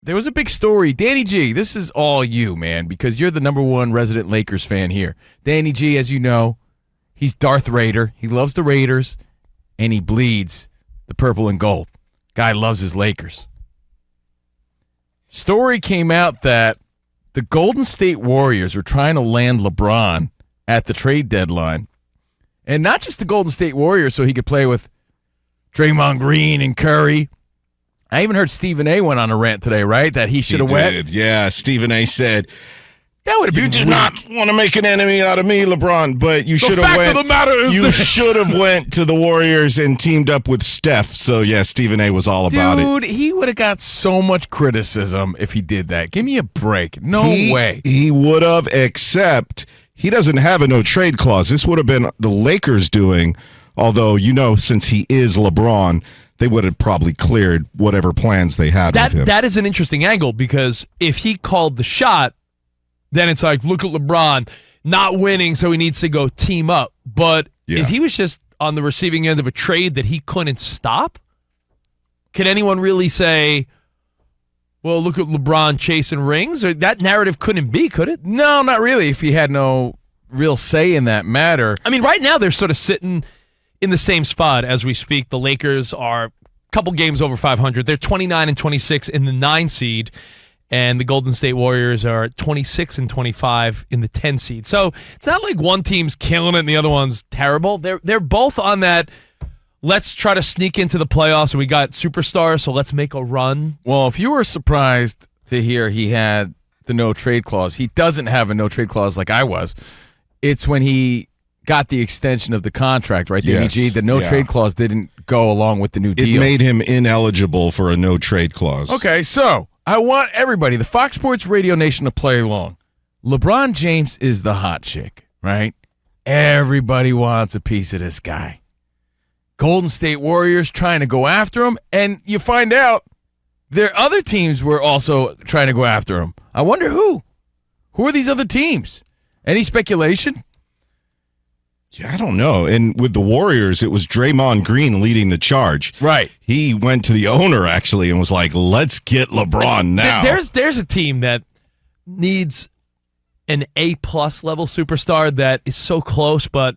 there was a big story. Danny G, this is all you, man, because you're the number one resident Lakers fan here. Danny G, as you know, he's Darth Raider. He loves the Raiders, and he bleeds the purple and gold. Guy loves his Lakers. Story came out that the Golden State Warriors were trying to land LeBron at the trade deadline. And not just the Golden State Warriors so he could play with Draymond Green and Curry. I even heard Stephen A. went on a rant today, right? That he should have went. Yeah, Stephen A. said, that would have been you did not want to make an enemy out of me, LeBron, but you should have went. The fact of the matter is you should have went to the Warriors and teamed up with Steph. So, yeah, Stephen A. was all about it. Dude, he would have got so much criticism if he did that. Give me a break. No way. He would have, except he doesn't have a no-trade clause. This would have been the Lakers doing, although, since he is LeBron, they would have probably cleared whatever plans they had with him. That is an interesting angle, because if he called the shot, then it's like, look at LeBron not winning, so he needs to go team up. But if he was just on the receiving end of a trade that he couldn't stop, can anyone really say, well, look at LeBron chasing rings? Or that narrative couldn't be, could it? No, not really, if he had no real say in that matter. I mean, right now they're sort of sitting in the same spot as we speak. The Lakers are a couple games over 500. They're 29 and 26 in the 9 seed, and the Golden State Warriors are 26 and 25 in the 10 seed. So it's not like one team's killing it and the other one's terrible. They're both on that, let's try to sneak into the playoffs, and we got superstars, so let's make a run. Well, if you were surprised to hear he had the no-trade clause, he doesn't have a no-trade clause like I was. It's when he got the extension of the contract, right, Danny G? The no-trade clause didn't go along with the new deal. It made him ineligible for a no-trade clause. Okay, so I want everybody, the Fox Sports Radio Nation, to play along. LeBron James is the hot chick, right? Everybody wants a piece of this guy. Golden State Warriors trying to go after him, and you find out their other teams were also trying to go after him. I wonder who. Who are these other teams? Any speculation? Yeah, I don't know. And with the Warriors, it was Draymond Green leading the charge. Right. He went to the owner, actually, and was like, let's get LeBron now. There's a team that needs an A-plus level superstar that is so close, but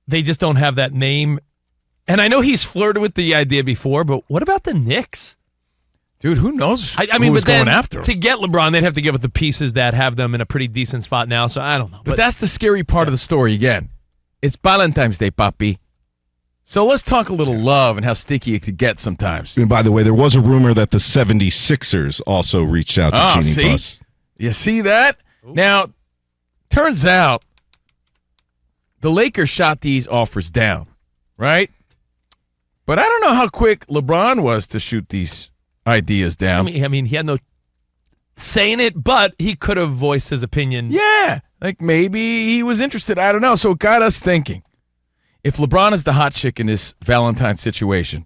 they just don't have that name. And I know he's flirted with the idea before, but what about the Knicks? Dude, who knows I mean, who's but then going after him? To get LeBron, they'd have to give up the pieces that have them in a pretty decent spot now, so I don't know. But that's the scary part of the story again. It's Valentine's Day, papi. So let's talk a little love and how sticky it could get sometimes. And by the way, there was a rumor that the 76ers also reached out to Jeannie Buss. You see that? Ooh. Now, turns out the Lakers shot these offers down, right? But I don't know how quick LeBron was to shoot these ideas down. I mean, he had no say in it, but he could have voiced his opinion. Yeah, like maybe he was interested. I don't know. So it got us thinking. If LeBron is the hot chick in this Valentine situation,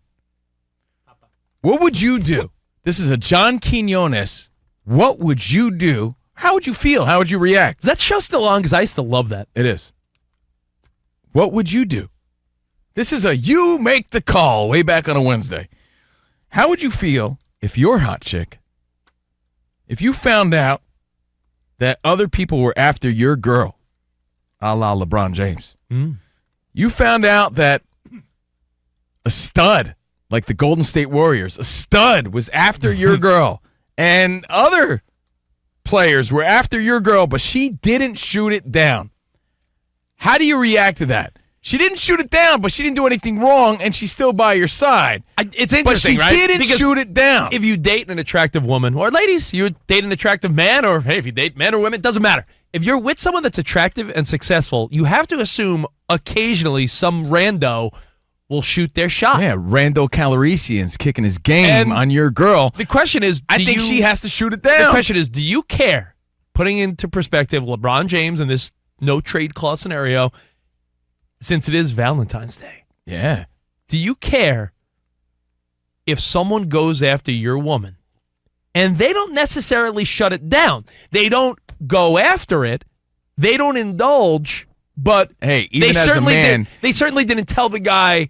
what would you do? This is a John Quinones. What would you do? How would you feel? How would you react? Is that show still on? Because I used to love that. It is. What would you do? This is a you make the call way back on a Wednesday. How would you feel if your hot chick, if you found out that other people were after your girl, a la LeBron James? You found out that a stud, like the Golden State Warriors, a stud was after your girl, and other players were after your girl, but she didn't shoot it down. How do you react to that? She didn't shoot it down, but she didn't do anything wrong, and she's still by your side. It's interesting, right? But she didn't shoot it down. If you date an attractive woman, or ladies, you date an attractive man, or hey, if you date men or women, it doesn't matter. If you're with someone that's attractive and successful, you have to assume occasionally some rando will shoot their shot. Yeah, Randall Calrissian's kicking his game on your girl. The question is, I think she has to shoot it down. The question is, do you care? Putting into perspective, LeBron James in this no trade clause scenario, since it is Valentine's Day. Yeah. Do you care if someone goes after your woman and they don't necessarily shut it down? They don't go after it. They don't indulge, but hey, even as a man, they certainly didn't tell the guy,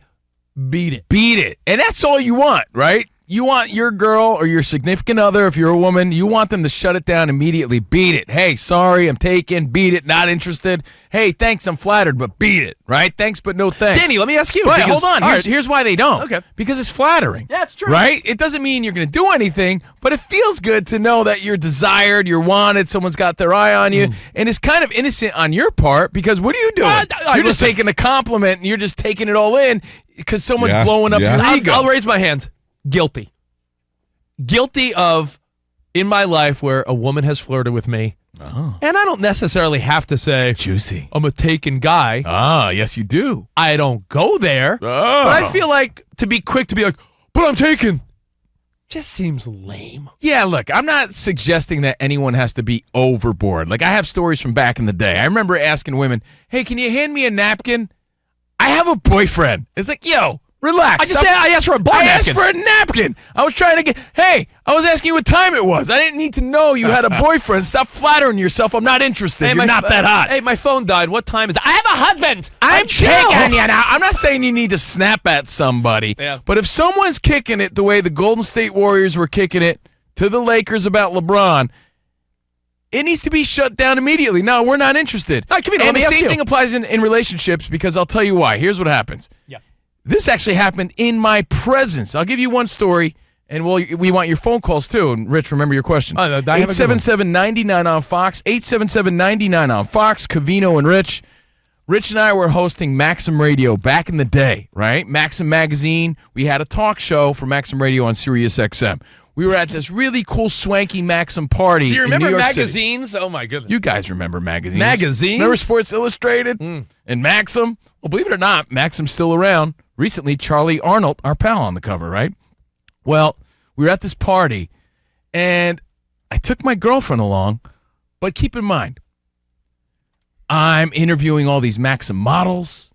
beat it. Beat it. And that's all you want, right? you want your girl or your significant other, if you're a woman, you want them to shut it down immediately. Beat it. Hey, sorry, I'm taken. Beat it. Not interested. Hey, thanks, I'm flattered, but beat it. Right? Thanks, but no thanks. Danny, let me ask you. But because- hold on. all right. Here's why they don't. Okay. Because it's flattering. Yeah, it's true. Right? It doesn't mean you're going to do anything, but it feels good to know that you're desired, you're wanted, someone's got their eye on you, and it's kind of innocent on your part because what are you doing? You're just taking a compliment and you're just taking it all in because someone's blowing up your ego. I'll raise my hand. Guilty. Guilty of, in my life, where a woman has flirted with me. Oh. And I don't necessarily have to say, Juicy. I'm a taken guy. Ah, yes, you do. I don't go there. Oh. But I feel like to be quick to be like, but I'm taken, just seems lame. Yeah, look, I'm not suggesting that anyone has to be overboard. Like, I have stories from back in the day. I remember asking women, hey, can you hand me a napkin? I have a boyfriend. It's like, yo, relax. I asked for a bar napkin. I asked for a napkin. I was trying to get, hey, I was asking you what time it was. I didn't need to know you had a boyfriend. Stop flattering yourself. I'm not interested. Hey, You're not that hot. Hey, my phone died. What time is it? I have a husband. I'm taking you now. I'm not saying you need to snap at somebody, but if someone's kicking it the way the Golden State Warriors were kicking it to the Lakers about LeBron, it needs to be shut down immediately. No, we're not interested. All right, Kavino, let And me the ask same you. thing applies in relationships because I'll tell you why. Here's what happens. Yeah. This actually happened in my presence. I'll give you one story, and we want your phone calls too. And Rich, remember your question. 877-99 on Fox. 877-99 on Fox. Covino and Rich. Rich and I were hosting Maxim Radio back in the day, right? Maxim Magazine. We had a talk show for Maxim Radio on Sirius XM. We were at this really cool, swanky Maxim party. Do you in remember New York City. magazines? Oh, my goodness. You guys remember magazines. Magazines? Remember Sports Illustrated and Maxim? Well, believe it or not, Maxim's still around. Recently, Charlie Arnold, our pal, on the cover, right? Well, we were at this party, and I took my girlfriend along, but keep in mind, I'm interviewing all these Maxim models.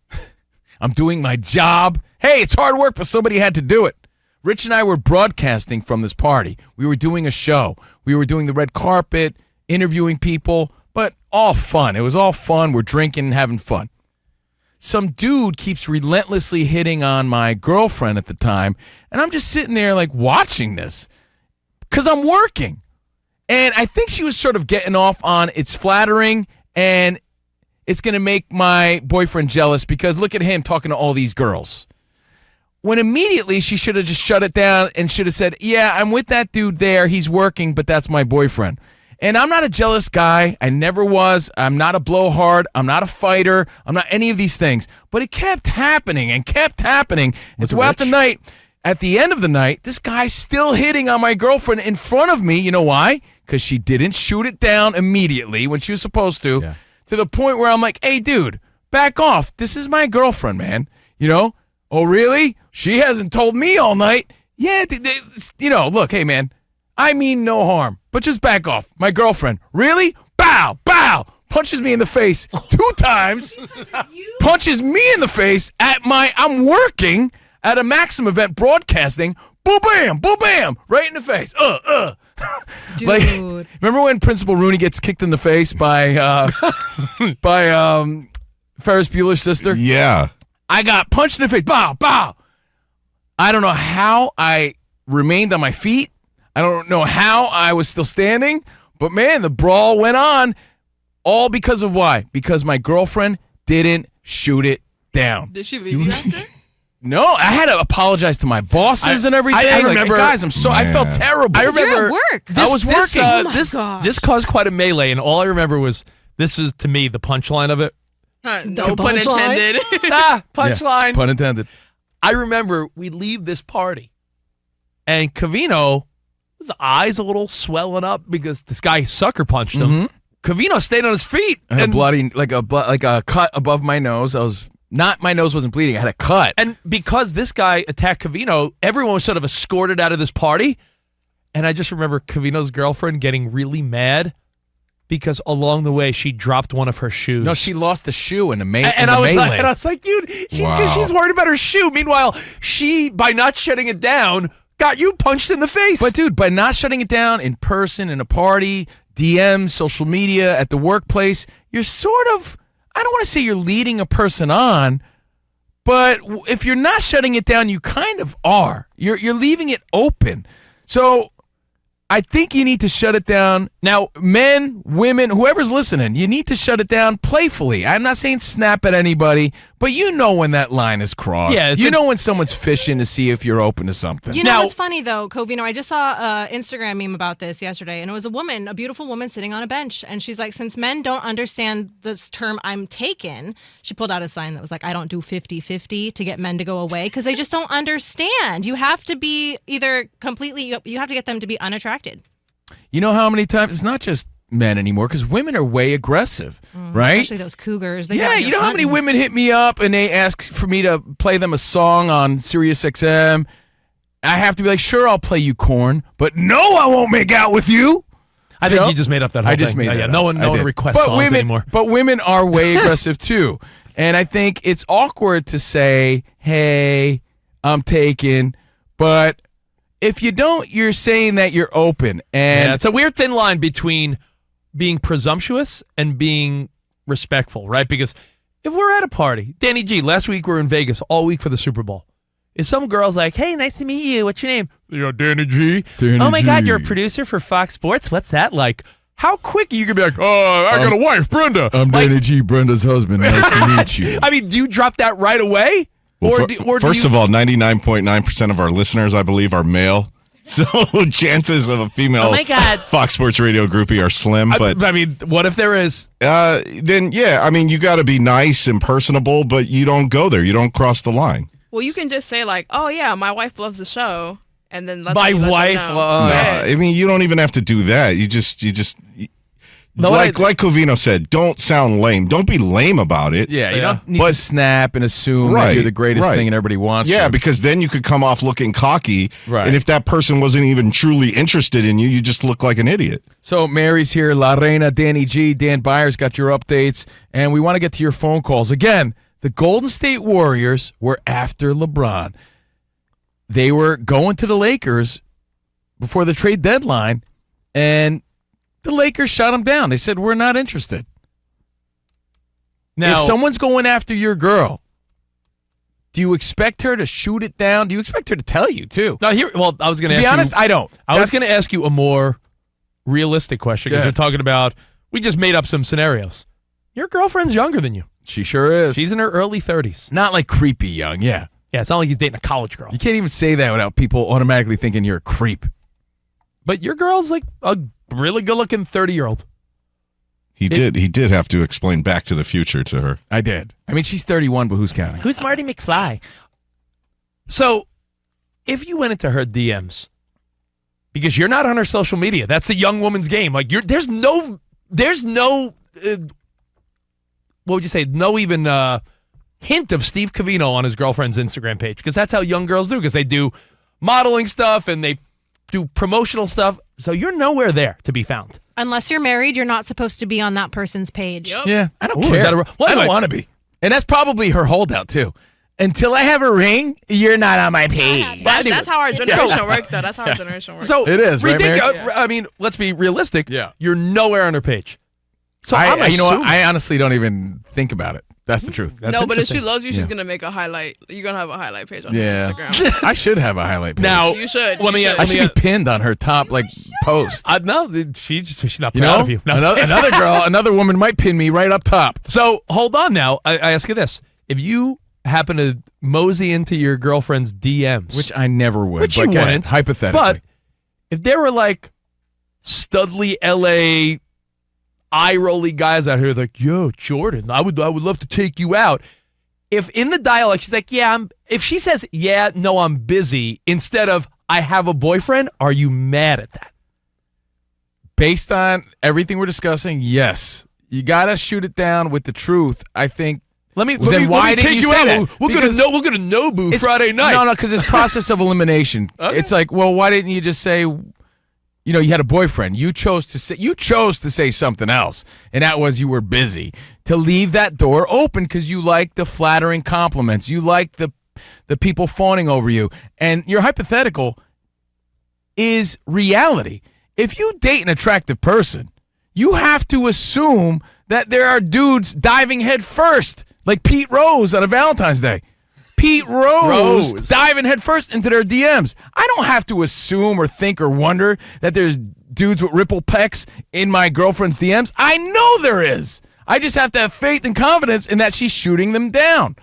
I'm doing my job. Hey, it's hard work, but somebody had to do it. Rich and I were broadcasting from this party. We were doing a show. We were doing the red carpet, interviewing people, but all fun. It was all fun. We're drinking and having fun. Some dude keeps relentlessly hitting on my girlfriend at the time, and I'm just sitting there like watching this because I'm working. And I think she was sort of getting off on it's flattering and it's going to make my boyfriend jealous because look at him talking to all these girls. When immediately she should have just shut it down and should have said, yeah, I'm with that dude there. He's working, but that's my boyfriend. And I'm not a jealous guy. I never was. I'm not a blowhard. I'm not a fighter. I'm not any of these things. But it kept happening and kept happening. And throughout the night, at the end of the night, this guy's still hitting on my girlfriend in front of me. You know why? Because she didn't shoot it down immediately when she was supposed to. Yeah. To the point where I'm like, hey, dude, back off. This is my girlfriend, man. You know? Oh, really? She hasn't told me all night. Yeah, look, hey, man, I mean no harm, but just back off. My girlfriend. Really? Bow, bow. Punches me in the face 2 times. Punches me in the face I'm working at a Maxim event broadcasting. Boom, bam, right in the face. Dude. Like, remember when Principal Rooney gets kicked in the face by Ferris Bueller's sister? Yeah. I got punched in the face. Bow, bow. I don't know how I remained on my feet. I don't know how I was still standing. But, man, the brawl went on. All because of why? Because my girlfriend didn't shoot it down. Did she leave you after? No, I had to apologize to my bosses and everything. I Like, remember- guys, I felt terrible. I remember You're at work. I was working. Oh my gosh. This caused quite a melee, and all I remember was this is, to me, the punchline of it. No pun intended. Punchline. Pun intended. I remember we leave this party, and Covino, his eyes a little swelling up because this guy sucker punched him. Covino stayed on his feet. I had and bloody, like a cut above my nose. My nose wasn't bleeding. I had a cut. And because this guy attacked Covino, everyone was sort of escorted out of this party. And I just remember Covino's girlfriend getting really mad because along the way she dropped one of her shoes. No, she lost a shoe in the and I was like, dude, she's worried about her shoe. Meanwhile, she, by not shutting it down, got you punched in the face. But dude, by not shutting it down in person, in a party, DMs, social media, at the workplace, you're sort of, I don't want to say you're leading a person on, But if you're not shutting it down, you kind of are. You're leaving it open. So I think you need to shut it down. Now, men, women, whoever's listening, you need to shut it down playfully. I'm not saying snap at anybody, but you know when that line is crossed. Yeah, you know when someone's fishing to see if you're open to something. You know what's funny, though, Covino? I just saw an Instagram meme about this yesterday, and it was a woman, a beautiful woman sitting on a bench, and she's like, since men don't understand this term I'm taken, she pulled out a sign that was like, I don't do 50-50 to get men to go away, because they just don't understand. You have to be either completely, you have to get them to be unattracted. You know how many times, it's not just men anymore, because women are way aggressive, right? Especially those cougars. They Yeah, you know how many women hit me up and they ask for me to play them a song on Sirius XM? I have to be like, sure, I'll play you corn, but no, I won't make out with you. I think you just made up that whole I just thing. made that up. No one requests but songs anymore. But women are way aggressive too. And I think it's awkward to say, hey, I'm taken, but if you don't, you're saying that you're open. And Yeah, it's a weird thin line between being presumptuous and being respectful, right? Because if we're at a party, Danny G, last week we were in Vegas all week for the Super Bowl. If some girl's like, hey, nice to meet you. What's your name? Danny G. Oh, my God, you're a producer for Fox Sports? What's that like? How quick are you going to be like, oh, I got a wife, Brenda. I'm Danny G, Brenda's husband. Nice to meet you. I mean, do you drop that right away? Well, first of all, 99.9% of our listeners, I believe, are male. So chances of a female Fox Sports Radio groupie are slim. But I mean, what if there is? Then, yeah, I mean, you got to be nice and personable, but you don't go there. You don't cross the line. Well, you can just say like, "Oh yeah, my wife loves the show," and then let My them wife. know. No, I mean, you don't even have to do that. You just. Like Covino said, don't sound lame. Don't be lame about it. Yeah, you don't need to snap and assume that you're the greatest thing and everybody wants you. Yeah, because then you could come off looking cocky. Right. And if that person wasn't even truly interested in you, you just look like an idiot. So Mary's here, La Reina, Danny G, Dan Byers got your updates, and we want to get to your phone calls. Again, the Golden State Warriors were after LeBron. They were going to the Lakers before the trade deadline, and the Lakers shot him down. They said, we're not interested. Now, if someone's going after your girl, do you expect her to shoot it down? Do you expect her to tell you, too? No, I was going to be honest, I don't. I was going to ask you a more realistic question because we're talking about, we just made up some scenarios. Your girlfriend's younger than you. She sure is. She's in her early 30s. Not like creepy young, yeah. Yeah, it's not like he's dating a college girl. You can't even say that without people automatically thinking you're a creep. But your girl's like a really good-looking 30-year-old. He did have to explain Back to the Future to her. I did. I mean, she's 31, but who's counting? Who's Marty McFly? So, if you went into her DMs, because you're not on her social media, that's a young woman's game. Like, there's no, what would you say? No even hint of Steve Covino on his girlfriend's Instagram page, because that's how young girls do, because they do modeling stuff and they do promotional stuff. So you're nowhere there to be found. Unless you're married, you're not supposed to be on that person's page. Yep. Yeah, I don't care. I don't want to be. And that's probably her holdout, too. Until I have a ring, you're not on my page. That's how our generation works, though. That's how our generation works. So it is, right, Mary? I mean, let's be realistic. Yeah. You're nowhere on her page. So you know what? I honestly don't even think about it. That's the truth. That's no, but if she loves you, she's gonna make a highlight. You're gonna have a highlight page on Instagram. I should have a highlight page. Now you should. I should be pinned on her top post. No, she's not proud of you. No. Another girl, another woman might pin me right up top. So hold on now. I ask you this: if you happen to mosey into your girlfriend's DMs, which I never would, which you wouldn't, hypothetically, but if there were like Studley, LA, eye-rolly guys out here like, yo, Jordan, I would love to take you out. If in the dialogue she's like, if she says, yeah, no, I'm busy, instead of, I have a boyfriend, are you mad at that? Based on everything we're discussing, yes. You got to shoot it down with the truth. I think. Let me take you out. We're gonna Nobu Friday night. No, because it's process of elimination. Okay. It's like, well, why didn't you just say, you had a boyfriend. You chose to say something else, and that was you were busy. To leave that door open because you like the flattering compliments. You like the people fawning over you. And your hypothetical is reality. If you date an attractive person, you have to assume that there are dudes diving head first, like Pete Rose on a Valentine's Day. Pete Rose Rose. diving headfirst into their DMs. I don't have to assume or think or wonder that there's dudes with ripple pecs in my girlfriend's DMs. I know there is. I just have to have faith and confidence in that she's shooting them down.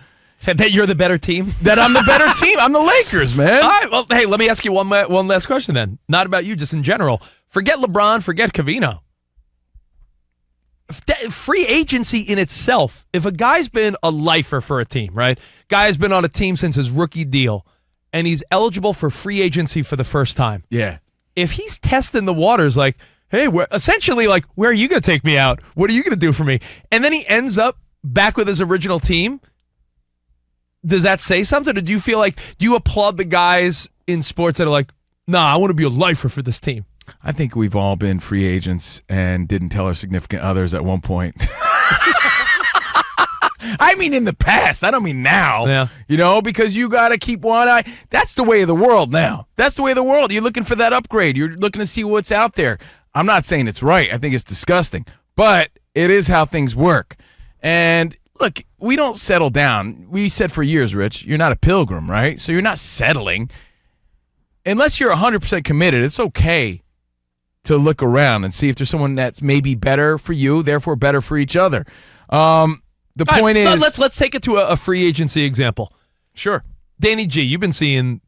That you're the better team? That I'm the better team. I'm the Lakers, man. All right, well, hey, let me ask you one last question then. Not about you, just in general. Forget LeBron, forget COVINO. Free agency in itself, if a guy's been a lifer for a team, right? Guy's been on a team since his rookie deal, and he's eligible for free agency for the first time. Yeah. If he's testing the waters like, hey, essentially like, where are you going to take me out? What are you going to do for me? And then he ends up back with his original team. Does that say something? Or do you feel like, do you applaud the guys in sports that are like, nah, I want to be a lifer for this team? I think we've all been free agents and didn't tell our significant others at one point. I mean in the past. I don't mean now. Yeah. You know, because you got to keep one eye. That's the way of the world now. That's the way of the world. You're looking for that upgrade. You're looking to see what's out there. I'm not saying it's right. I think it's disgusting. But it is how things work. And look, we don't settle down. We said for years, Rich, you're not a pilgrim, right? So you're not settling. Unless you're 100% committed, it's okay to look around and see if there's someone that's maybe better for you, therefore better for each other. The point is, let's take it to a free agency example. Sure, Danny G, you've been seeing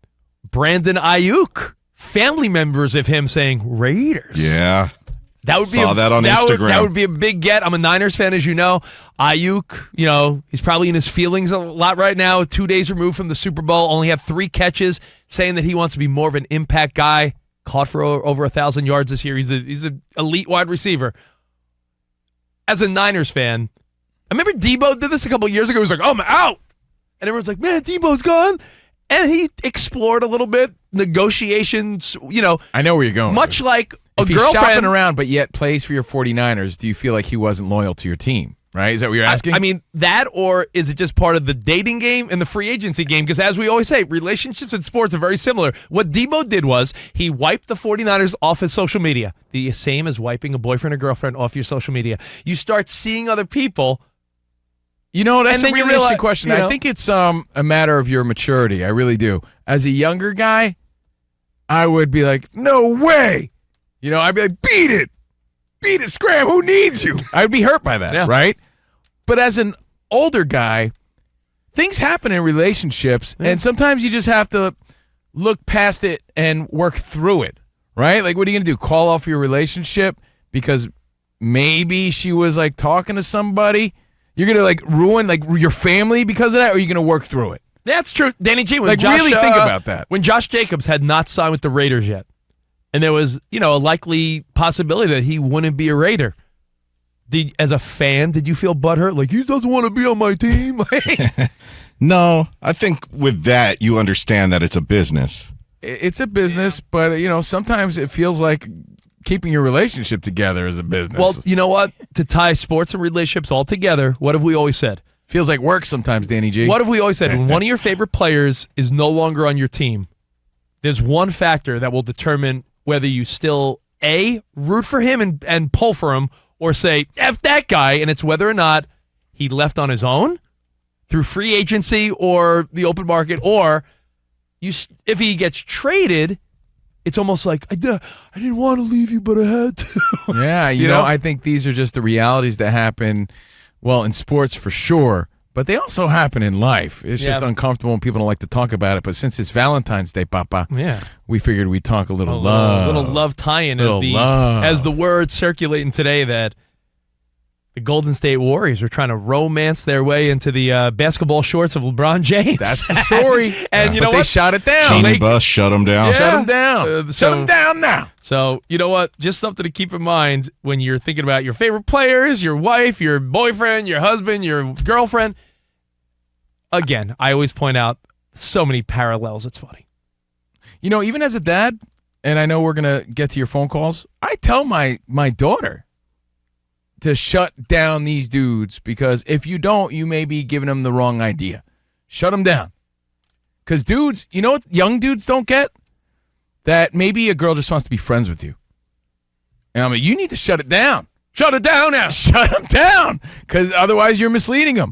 Brandon Ayuk, family members of him saying Raiders. Yeah. That would Saw that on Instagram. That would be a big get. I'm a Niners fan, as you know. Ayuk, you know, he's probably in his feelings a lot right now. 2 days removed from the Super Bowl, only had 3 catches, saying that he wants to be more of an impact guy. Caught for over 1,000 yards this year. He's an elite wide receiver. As a Niners fan, I remember Debo did this a couple years ago. He was like, "Oh, I'm out," and everyone's like, "Man, Debo's gone." And he explored a little bit negotiations. You know, I know where you're going. much like a if he's girlfriend shopping around, but yet plays for your 49ers, do you feel like he wasn't loyal to your team? Right? Is that what you're asking? I mean, that, or is it just part of the dating game and the free agency game? Because as we always say, relationships in sports are very similar. What Debo did was he wiped the 49ers off his social media. The same as wiping a boyfriend or girlfriend off your social media. You start seeing other people. You know, that's And a then you really interesting realize- question. you know. I think it's a matter of your maturity. I really do. As a younger guy, I would be like, no way. You know, I'd be like, beat it. Beat it, Scram. Who needs you? I'd be hurt by that, Yeah. right? But as an older guy, things happen in relationships, and sometimes you just have to look past it and work through it, right? Like, what are you going to do? Call off your relationship because maybe she was, like, talking to somebody? You're going to, like, ruin, like, your family because of that, or are you going to work through it? That's true. Danny G, when Like, Josh, really think about that. When Josh Jacobs had not signed with the Raiders yet, and there was, you know, a likely possibility that he wouldn't be a Raider. As a fan, did you feel butthurt? Like, he doesn't want to be on my team? No, I think with that, you understand that it's a business. It's a business, but, you know, sometimes it feels like keeping your relationship together is a business. Well, you know what? To tie sports and relationships all together, what have we always said? feels like work sometimes, Danny G. What have we always said? When one of your favorite players is no longer on your team, there's one factor that will determine whether you still, A, root for him and pull for him, or say, F that guy, and it's whether or not he left on his own through free agency or the open market, or if he gets traded, it's almost like, I didn't want to leave you, but I had to. Yeah, you know, I think these are just the realities that happen, well, in sports for sure, but they also happen in life. It's just uncomfortable and people don't like to talk about it. But since it's Valentine's Day, Papa, we figured we'd talk a little love. A little love tie-in Love. as the word circulating today that the Golden State Warriors are trying to romance their way into the basketball shorts of LeBron James. That's the story. And you but know they what? shot it down. Genie Bus shut them down. Yeah. Shut them down. Shut them down now. So, you know what? Just something to keep in mind when you're thinking about your favorite players, your wife, your boyfriend, your husband, your girlfriend. Again, I always point out so many parallels. It's funny. You know, even as a dad, and I know we're going to get to your phone calls, I tell my daughter to shut down these dudes, because if you don't, you may be giving them the wrong idea. Shut them down. Because dudes, you know what young dudes don't get? That maybe a girl just wants to be friends with you. And I'm like, you need to shut it down. Shut it down now. Shut them down. Because otherwise you're misleading them.